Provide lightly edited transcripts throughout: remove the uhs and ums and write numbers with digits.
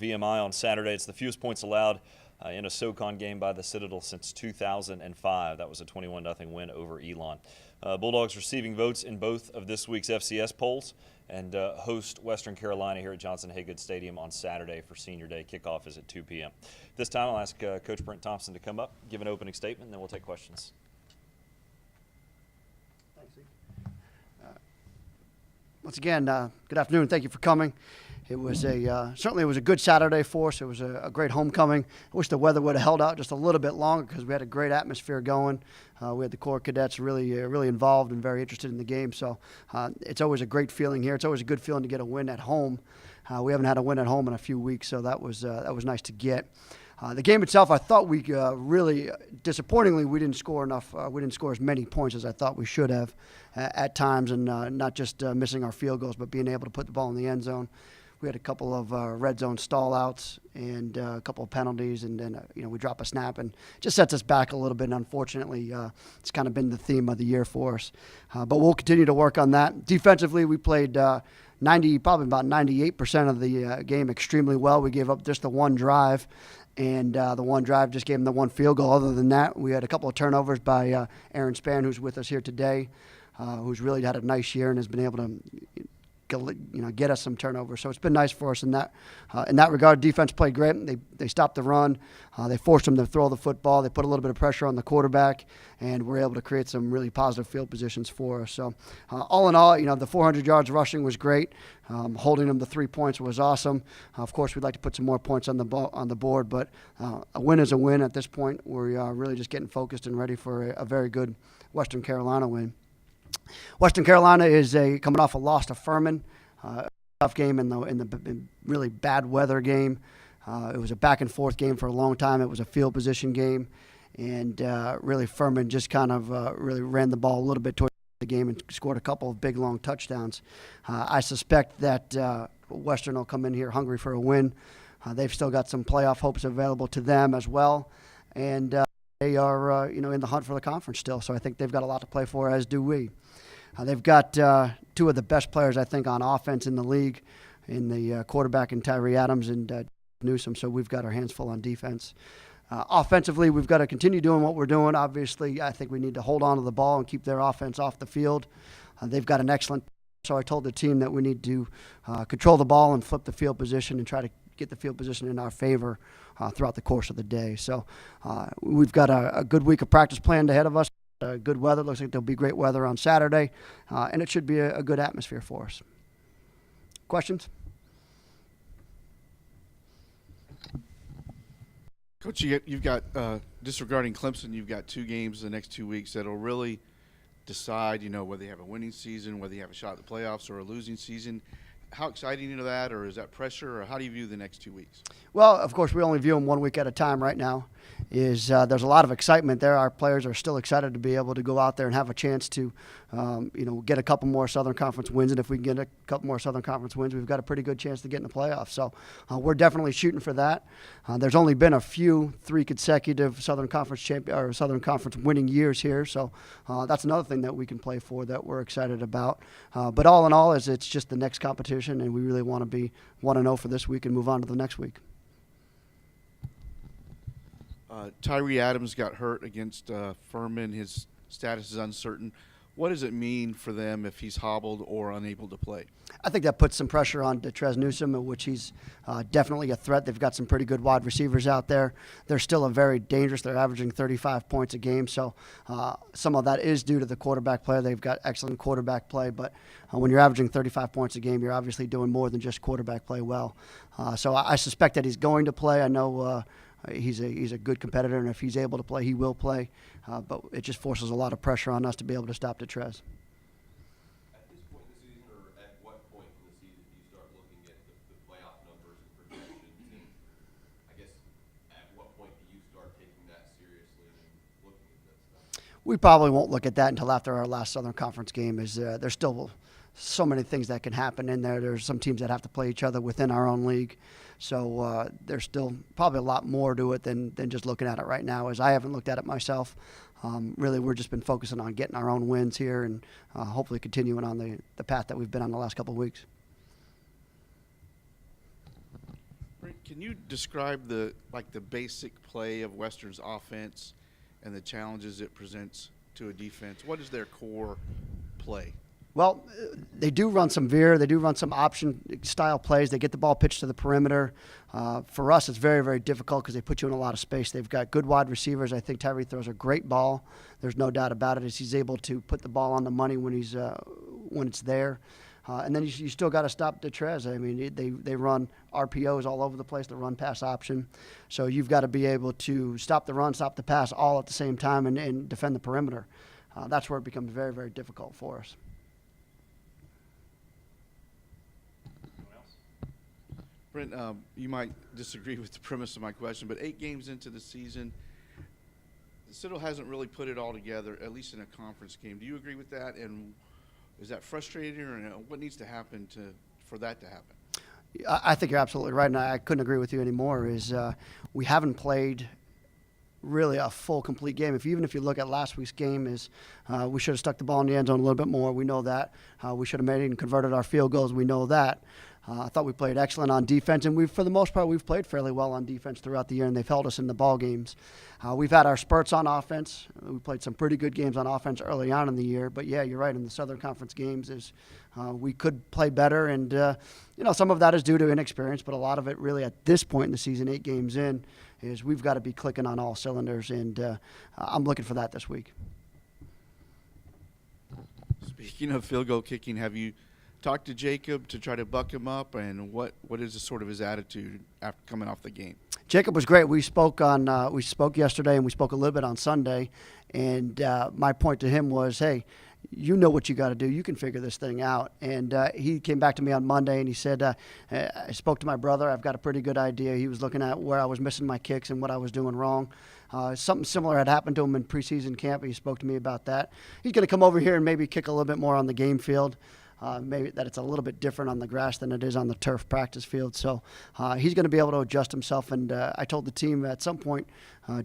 VMI on Saturday. It's the fewest points allowed in a SoCon game by the Citadel since 2005. That was a 21-0 win over Elon. Bulldogs receiving votes in both of this week's FCS polls and host Western Carolina here at Johnson-Haygood Stadium on Saturday for Senior Day. Kickoff is at 2 p.m. This time I'll ask Coach Brent Thompson to come up, give an opening statement, and then we'll take questions. Thanks, Zeke. Once again, good afternoon. Thank you for coming. It was certainly it was a good Saturday for us. It was a great homecoming. I wish the weather would have held out just a little bit longer because we had a great atmosphere going. We had the Corps cadets really involved and very interested in the game. So it's always a great feeling here. It's always a good feeling to get a win at home. We haven't had a win at home in a few weeks, so that was nice to get. The game itself, I thought we really, disappointingly, we didn't score enough. We didn't score as many points as I thought we should have at times, and not just missing our field goals, but being able to put the ball in the end zone. We had a couple of red zone stallouts and a couple of penalties, and then we drop a snap, and just sets us back a little bit. And unfortunately, it's kind of been the theme of the year for us. But we'll continue to work on that. Defensively, we played probably about 98% of the game extremely well. We gave up just the one drive. And the one drive just gave them the one field goal. Other than that, we had a couple of turnovers by Aaron Spann, who's with us here today, who's really had a nice year and has been able to get us some turnovers. So it's been nice for us in that regard. Defense played great. They stopped the run. They forced them to throw the football. They put a little bit of pressure on the quarterback, and we're able to create some really positive field positions for us. So all in all, the 400 yards rushing was great. Holding them to 3 points was awesome. Of course, we'd like to put some more points on the board, but a win is a win at this point. We're really just getting focused and ready for a very good Western Carolina win. Western Carolina is coming off a loss to Furman, a tough game in the really bad weather game. It was a back and forth game for a long time. It was a field position game, and really Furman just kind of really ran the ball a little bit towards the game and scored a couple of big long touchdowns. I suspect that Western will come in here hungry for a win. They've still got some playoff hopes available to them as well, and they are in the hunt for the conference still. So I think they've got a lot to play for, as do we. They've got two of the best players, I think, on offense in the league, in the quarterback and Tyree Adams and Newsome. So we've got our hands full on defense. Offensively, we've got to continue doing what we're doing. Obviously, I think we need to hold on to the ball and keep their offense off the field. They've got an excellent. So I told the team that we need to control the ball and flip the field position and try to get the field position in our favor throughout the course of the day. So we've got a good week of practice planned ahead of us. Good weather. Looks like there'll be great weather on Saturday, and it should be a good atmosphere for us. Questions? Coach, you've got, disregarding Clemson, you've got 2 games the next 2 weeks that'll really decide, whether you have a winning season, whether you have a shot at the playoffs, or a losing season. How exciting is that, or is that pressure, or how do you view the next 2 weeks? Well, of course, we only view them 1 week at a time right now. There's a lot of excitement there. Our players are still excited to be able to go out there and have a chance to, get a couple more Southern Conference wins. And if we can get a couple more Southern Conference wins, we've got a pretty good chance to get in the playoffs. So we're definitely shooting for that. There's only been a few 3 consecutive Southern Conference Southern Conference winning years here. So that's another thing that we can play for that we're excited about. But all in all, it's just the next competition, and we really want to be 1-0 for this week and move on to the next week. Tyree Adams got hurt against Furman. His status is uncertain. What does it mean for them if he's hobbled or unable to play? I think that puts some pressure on Trez Newsome, which he's definitely a threat. They've got some pretty good wide receivers out there. They're still very dangerous. They're averaging 35 points a game, so some of that is due to the quarterback play. They've got excellent quarterback play, but when you're averaging 35 points a game, you're obviously doing more than just quarterback play well. So I suspect that he's going to play. I know he's a good competitor, and if he's able to play, he will play. But it just forces a lot of pressure on us to be able to stop Trez. At this point in the season, or at what point in the season do you start looking at the playoff numbers and projections? And I guess at what point do you start taking that seriously and looking at that stuff? We probably won't look at that until after our last Southern Conference game. There's still so many things that can happen in there. There's some teams that have to play each other within our own league. So there's still probably a lot more to it than just looking at it right now, as I haven't looked at it myself. Really, we've just been focusing on getting our own wins here and hopefully continuing on the path that we've been on the last couple of weeks. Great. Can you describe the basic play of Western's offense and the challenges it presents to a defense? What is their core play? Well, they do run some veer. They do run some option-style plays. They get the ball pitched to the perimeter. For us, it's very, very difficult because they put you in a lot of space. They've got good wide receivers. I think Tyree throws a great ball. There's no doubt about it. As he's able to put the ball on the money when it's there. And then you still got to stop Detrez. I mean, they run RPOs all over the place, the run-pass option. So you've got to be able to stop the run, stop the pass all at the same time and defend the perimeter. That's where it becomes very, very difficult for us. Brent, you might disagree with the premise of my question, but 8 games into the season, the Citadel hasn't really put it all together, at least in a conference game. Do you agree with that? And is that frustrating, or what needs to happen for that to happen? I think you're absolutely right, and I couldn't agree with you anymore. We haven't played really a full, complete game. Even if you look at last week's game, we should have stuck the ball in the end zone a little bit more. We know that. We should have made it and converted our field goals. We know that. I thought we played excellent on defense, and for the most part, we've played fairly well on defense throughout the year, and they've held us in the ball games. We've had our spurts on offense. We played some pretty good games on offense early on in the year, but yeah, you're right. In the Southern Conference games, we could play better, and some of that is due to inexperience, but a lot of it really at this point in the season, 8 games in, is we've got to be clicking on all cylinders, and I'm looking for that this week. Speaking of field goal kicking, have you talked to Jacob to try to buck him up, and what is his attitude after coming off the game? Jacob was great. We spoke yesterday, and we spoke a little bit on Sunday, and my point to him was, hey, you know what you got to do. You can figure this thing out. And he came back to me on Monday, and he said, I spoke to my brother. I've got a pretty good idea. He was looking at where I was missing my kicks and what I was doing wrong. Something similar had happened to him in preseason camp. He spoke to me about that. He's going to come over here and maybe kick a little bit more on the game field. Maybe that it's a little bit different on the grass than it is on the turf practice field. So he's going to be able to adjust himself. And I told the team at some point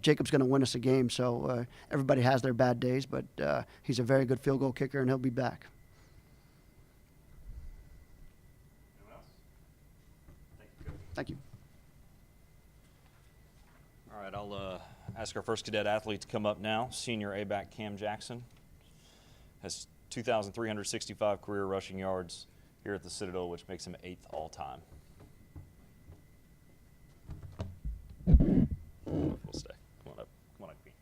Jacob's going to win us a game. So everybody has their bad days, but he's a very good field goal kicker, and he'll be back. Anyone else? Thank you, Coach. Thank you. All right, I'll ask our first cadet athlete to come up now. Senior A-back Cam Jackson has 2,365 career rushing yards here at the Citadel, which makes him 8th all-time. We'll stay. Come on up. Come on up, Pete.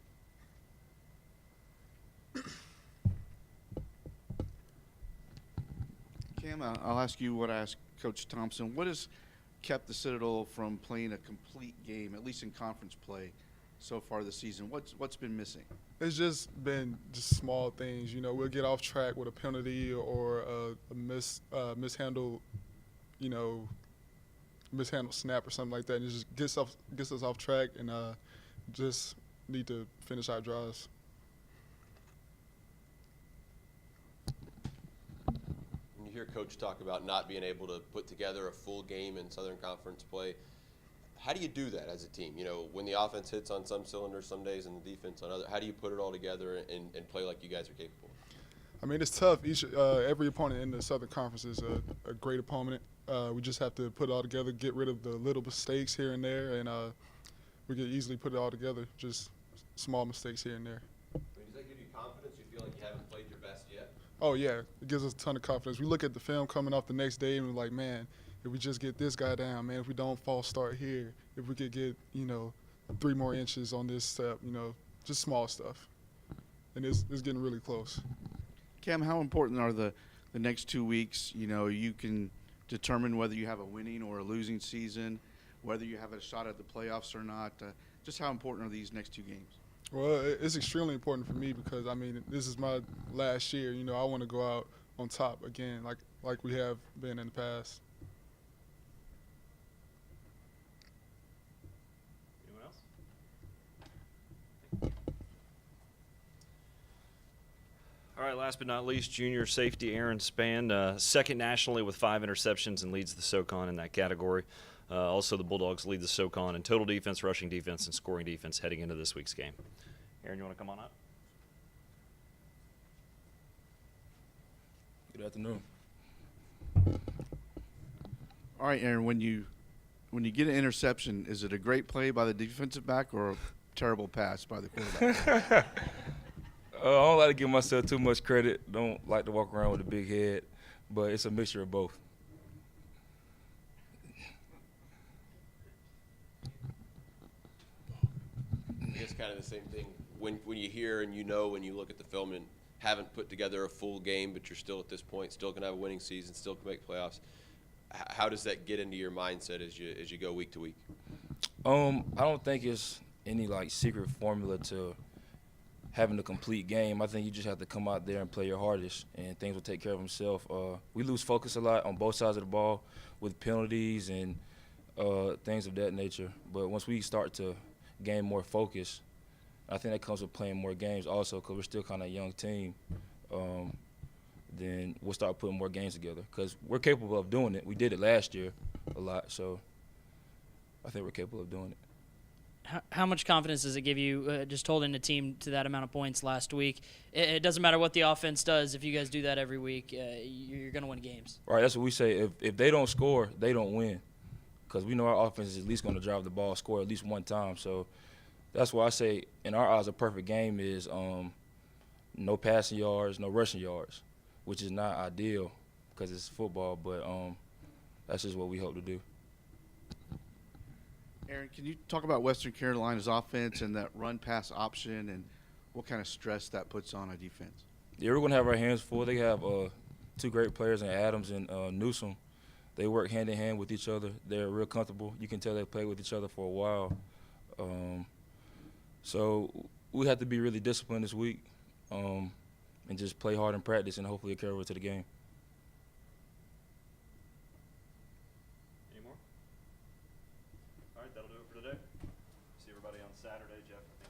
Cam, I'll ask you what I asked Coach Thompson. What has kept the Citadel from playing a complete game, at least in conference play, so far this season? What's been missing? It's just been small things. We'll get off track with a penalty or a mishandled snap or something like that, and it just gets us off track, and just need to finish our drives. When you hear Coach talk about not being able to put together a full game in Southern Conference play, how do you do that as a team? When the offense hits on some cylinders some days and the defense on others, how do you put it all together and play like you guys are capable? I mean, it's tough. Every opponent in the Southern Conference is a great opponent. We just have to put it all together, get rid of the little mistakes here and there, and we can easily put it all together, just small mistakes here and there. I mean, does that give you confidence? You feel like you haven't played your best yet? Oh, yeah. It gives us a ton of confidence. We look at the film coming off the next day, and we're like, man, if we just get this guy down, man, if we don't false start here, if we could get, 3 more inches on this step, just small stuff. And it's getting really close. Cam, how important are the next 2 weeks? You can determine whether you have a winning or a losing season, whether you have a shot at the playoffs or not. Just how important are these next 2 games? Well, it's extremely important for me because, this is my last year. I want to go out on top again like we have been in the past. Anyone else? All right, last but not least, junior safety Aaron Spann, second nationally with 5 interceptions and leads the SoCon in that category. Also, the Bulldogs lead the SoCon in total defense, rushing defense, and scoring defense heading into this week's game. Aaron, you want to come on up? Good afternoon. All right, Aaron, when you when you get an interception, is it a great play by the defensive back or a terrible pass by the quarterback? I don't like to give myself too much credit. Don't like to walk around with a big head, but it's a mixture of both. I guess kind of the same thing. When you hear and you know when you look at the film and haven't put together a full game, but you're still at this point, still can have a winning season, still can make playoffs. How does that get into your mindset as you go week to week? I don't think it's any like secret formula to having a complete game. I think you just have to come out there and play your hardest, and things will take care of themselves. We lose focus a lot on both sides of the ball with penalties and things of that nature. But once we start to gain more focus, I think that comes with playing more games also, because we're still kind of a young team. Then we'll start putting more games together, because we're capable of doing it. We did it last year a lot, so I think we're capable of doing it. How much confidence does it give you just holding the team to that amount of points last week? It doesn't matter what the offense does. If you guys do that every week, you're going to win games. Right, that's what we say. If they don't score, they don't win, because we know our offense is at least going to drive the ball, score at least one time. So that's why I say in our eyes a perfect game is no passing yards, no rushing yards, which is not ideal because it's football, but that's just what we hope to do. Aaron, can you talk about Western Carolina's offense and that run-pass option and what kind of stress that puts on a defense? Yeah, we're going to have our hands full. They have two great players in Adams and Newsome. They work hand-in-hand with each other. They're real comfortable. You can tell they play with each other for a while. So we have to be really disciplined this week and just play hard in practice and hopefully carry over to the game. Any more? All right, that'll do it for today. See everybody on Saturday. Jeff, I think